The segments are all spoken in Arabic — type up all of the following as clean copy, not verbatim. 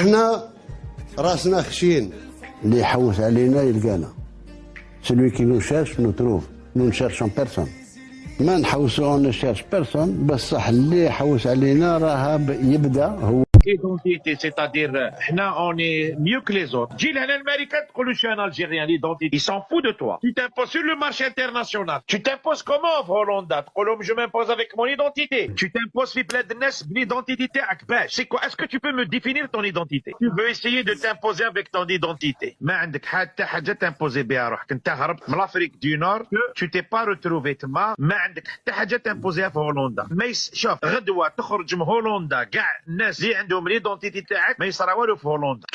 احنا راسنا خشين. اللي يحوس علينا يلقانا. Celui qui nous cherche nous trouve. Nous ne cherchons personne. ما نحوسوا on ne cherche personne بصح اللي يحوس علينا راه يبدا هو. Identité, c'est-à-dire, on est mieux que les autres. Dis l'américain, je suis un Algérien, l'identité. Il s'en fout de toi. Tu t'imposes sur le marché international. Tu t'imposes comment, Hollande? Je m'impose avec mon identité. Tu t'imposes l'identité akbash. C'est quoi? Est-ce que tu peux me définir ton identité? Tu veux essayer de t'imposer avec ton identité. ما عندك حتى حاجة t'imposer بها روحك. انت هربت من l'Afrique du Nord, tu t'es pas retrouvé تما. ما عندك حتى حاجة t'imposer في هولندا. شوف غدوة تخرج من هولندا كاع الناس اللي عندهم l'identité تاعك ما يصرا والو في هولندا.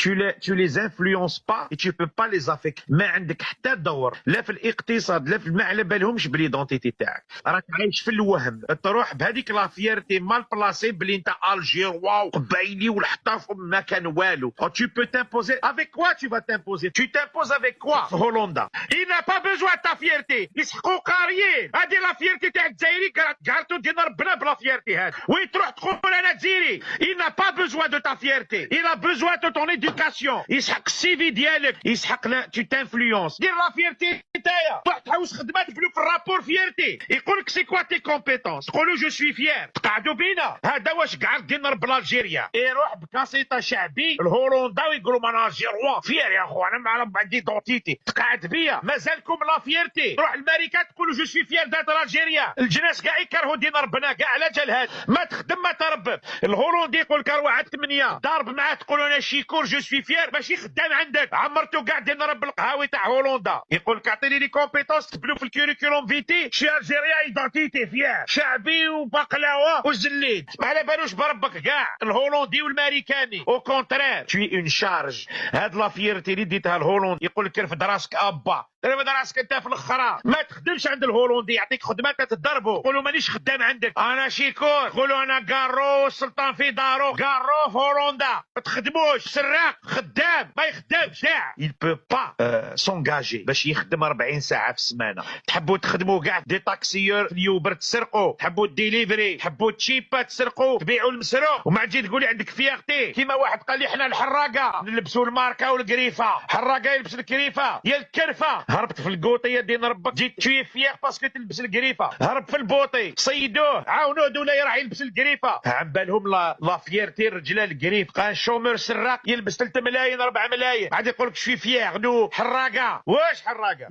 tu les influences pas et tu peux pas les affecter. ما عندك حتى دور لا في الاقتصاد لا في ما على بالهمش باليدونتيتي تاعك. راك عايش في الوهم تروح بهذيك لا فيرتي مال بلاسي بلي انت الجيروا وقبايلي والحطاف ما كان والو. tu peux t'imposer avec quoi? Tu vas t'imposer. Tu t'imposes avec quoi في هولندا؟ il n'a pas besoin de ta fierté. يسحقوا قاريين. هذه لا فيرتي تاع الجزائري قالتو دينا ربنا بلا فيرتي هذه. وين تروح تقول انا جزائري؟ il n'a pas besoin de ta fierté. Il a besoin de ton éducation. يسحق السيفي ديالك يسحق لا tu t'influences. دير لا فيرتي نتايا تروح تحوس خدمات تقول في الرابور فيرتي يقول لك سي كوا تي كومبيتونس تقولوا جو سوي فيير تقعدوا بينا. هذا واش قاعد دير نرب الجيريا يروح بكاسيطه شعبي الهولندا ويقولوا ما جيروا فيير يا خو انا ما عندي دونتيتي تقعد بيا مازالكم لا فيرتي. روح الماريكا تقولوا جو سوي فيير دات الجيريا. الجناس كاع يكرهوا دين ربنا كاع على جال هذا ما تخدم ما تربب. الهولندي يقول لك واحد 8 ضارب معاه تقول انا شيكور جو سوي فيير ماشي خدام عندك عمرتو كاع دير نرب القهاوي تاع هولندا. يقول لك اعطيني لي كومبيتونس تبلو في الكوريكولوم فيتي شي الجيريا ايدونتيتي فيير شعبي وبقلاوه وزليد ما على بالوش بربك كاع الهولندي والماريكاني. او كونترير توي اون شارج. هاد لا فيرتي اللي ديتها الهولند يقول لك رفد راسك ابا رفد راسك انت في الاخرى ما تخدمش عند الهولندي يعطيك خدمه تتضربوا. قولوا مانيش خدام عندك انا شيكور. قولوا انا كارو السلطان في دارو كارو في هولندا ما تخدموش سراق خدام ما يخدمش كاع. il peut pas s'engager باش يخدم 40 ساعه في السمانه. تحبوا تخدموا كاع دي تاكسيور في اليوبر تسرقوا تحبوا الديليفري تحبوا التشيبا تسرقوا تبيعوا المسروق وما تجي تقولي عندك فيغتي. كيما واحد قال لي احنا الحراقه نلبسوا الماركه والقريفه. حراقه يلبس الكريفه يا الكرفه. هربت في القوطيه دين ربك جيت تشوي فيغ باسكو تلبس القريفه. هرب في البوطي صيدوه عاونوه دوله راح يلبس القريفه. عم بالهم لا فيرتي الرجال القريف. قال شومر سراق يلبس 3 ملايين 4 ملايين عاد يقول لك شوي فيغ نو حراقه. واش حراقه؟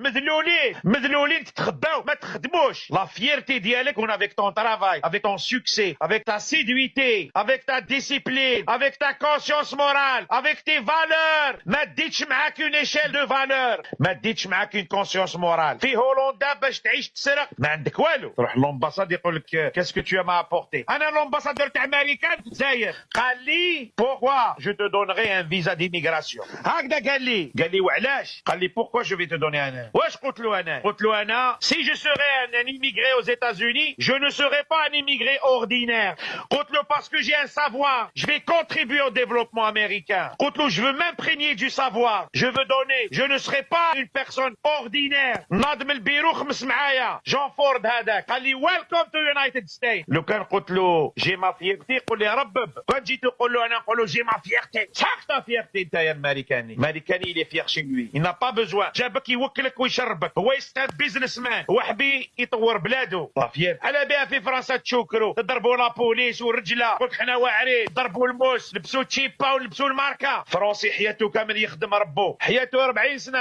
مذلولين تتخباو ما تخدموش. لا فيرتي ديالك هنا افيك طون ترافاي افيك طون سوكسي افيك تا سيدويتي افيك تا ديسيبلين افيك تا كونسيونس مورال افيك تي فالور. ما ديتش معاك اون ايشيل دو فالور ما ديتش معاك اون كونسيونس مورال. في هولندا باش تعيش تسرق ما عندك والو. تروح لومباساد يقول لك كاسكو تو ما ابورتي. انا لومباسادور تاع امريكان في الجزائر قال لي بوركوا جو تو دونغي ان فيزا ديميغراسيون. هكذا قال لي وعلاش؟ قال لي بوركوا جو في تو دوني انا. واش قلت له انا سي جو سوري ان immigré aux États-Unis je ne serai pas un immigré ordinaire. قلت له parce que j'ai un savoir je vais contribuer au développement américain. قلت له je veux m'imprégner du savoir je veux donner je ne serai pas une personne ordinaire. ناضم البيرو خمس معايا جون فورد هذاك قال لي ويلكم تو يونايتد ستيت. لو كان قلت له جي ما فيرتي قول لي ربب. كان جيت نقول له انا نقول له جي ما فيرتي شحال تا فيرتي انت يا امريكاني اللي فيغ شي لوي il n'a pas besoin. جابك يوكلك ويشربك هو يستاهل بيزنس مان هو حبي يطور بلادو. لافير على بها في فرنسا تشوكرو تضربوا لا بوليس والرجله قلت حنا واعرين ضربوا الموس لبسوا تشيبا ولبسوا الماركه. فرنسي حياته كامل يخدم ربو حياته 40 سنه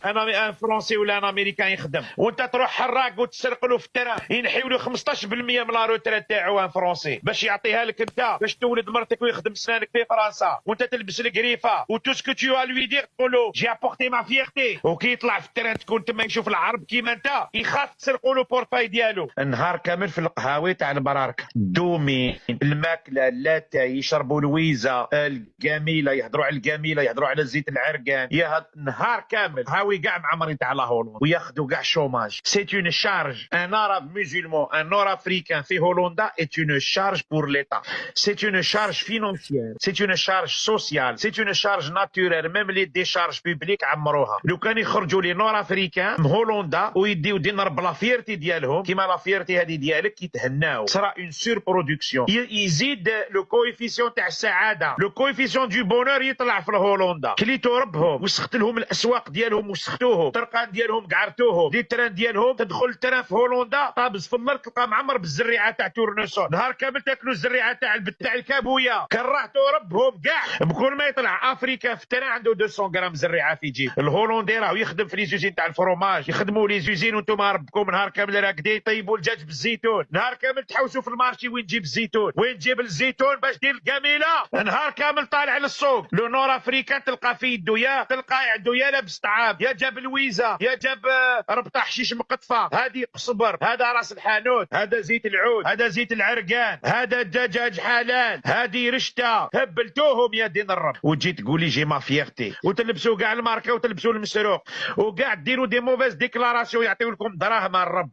انا فرنسي ولا انا امريكان يخدم. وانت تروح حراق وتسرق له في الترا ينحيوا له 15% من لا روتريت تاعو فرنسي باش يعطيها لك انت باش تولد مرتك ويخدم سنانك في فرنسا وانت تلبس القريفه وتو سكو تو لوي دير تقول له جي ابورتي ما فيغتي. وكي يطلع في الترا تكون تما يشوف العرب كيما انت يخاف تسرقوا له بورفاي ديالو. النهار كامل في القهاوي تاع البراركه دومي الماكله اللاتاي يشربوا الويزه الجميله يهضروا على الجميله يهضروا على زيت العرقان يا النهار كامل هاوي كاع مع معمرين تاع لا هولندا وياخذوا كاع شوماج. سي اون شارج. ان عرب مسلمون ان نور افريكان في هولندا est une charge pour l'État. C'est une charge financière, c'est une charge sociale, c'est une charge naturelle. même les décharges publiques عمروها. لو كان يخرجوا لي نور افريكان من هولندا ويديو نضرب لا فيرتي ديالهم كيما لا فيرتي هذه ديالك يتهناو. صرا اون سور برودكسيون. يزيد لو كويفيسيون تاع السعاده، لو كويفيسيون دو بونور يطلع في هولندا. كليتو ربهم وسخت لهم الاسواق ديالهم وسختوهم، الطرقان ديالهم قعرتوهم، لي تران ديالهم. تدخل التران في هولندا طابز في النار تلقى معمر بالزريعه تاع تورنسون. نهار كامل تاكلوا الزريعه تاع البت تاع الكابويه. كرهتو ربهم كاع. بكل ما يطلع افريكا في التران عنده 200 غرام زريعه في جيب. الهولندي راهو يخدم في لي زوزين تاع الفروماج، يخدموا لي زوزين وانتم ربكم نهار كامل راكدين طيبوا الدجاج بالزيتون. نهار كامل تحوسوا في المارشي وين تجيب الزيتون، وين تجيب الزيتون باش دير الكاميله. نهار كامل طالع للسوق. لو نور افريكان تلقى في يدو يا تلقى عنده يا لابس طعام، يا جاب الويزه، يا جاب ربطه حشيش مقطفه، هذه قصبر، هذا راس الحانوت، هذا زيت العود، هذا زيت العرقان، هذا دجاج حلال، هذه رشته. هبلتوهم يا دين الرب وتجي تقول لي جي ما فيغتي وتلبسوا كاع الماركه وتلبسوا المسروق وكاع ديروا دي موفيز ديكلاراسيون يعطيو لكم دراهم الرب.